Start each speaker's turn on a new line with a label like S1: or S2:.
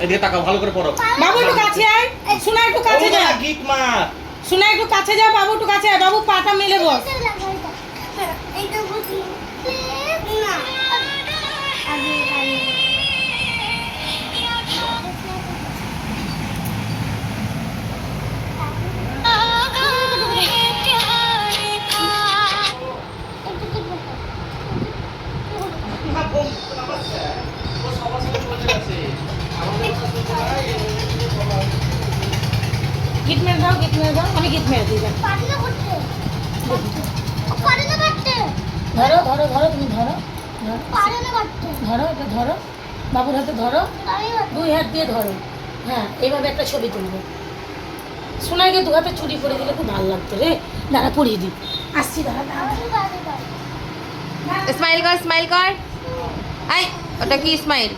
S1: এদিকে তাকাও, ভালো করে পড়ো।
S2: বাবু একটু কাছে আয়, শোনা একটু কাছে যা।
S1: গিট মার।
S2: শোনা একটু কাছে যা, বাবু একটু কাছে আয়, বাবু পাটা মেলে বস। গিট মেরে দাও, গিট মেরে দাও, আমি গিট মেরে দিই। ধরো ধরো ধরো, তুমি ধরো ধরো, এটা ধরো, বাবুর হাতে ধরো, দুই হাত দিয়ে ধরো। হ্যাঁ, এইভাবে একটা ছবি তুলবো। সোনাইকে দু হাতে চুরি করে দিলে খুব ভালো লাগতো রে। দাঁড়া পরিয়ে দিই, আসছি, দাঁড়া দাঁড়া।
S3: স্মাইল কর, স্মাইল কর। আই, ওটা কি স্মাইল?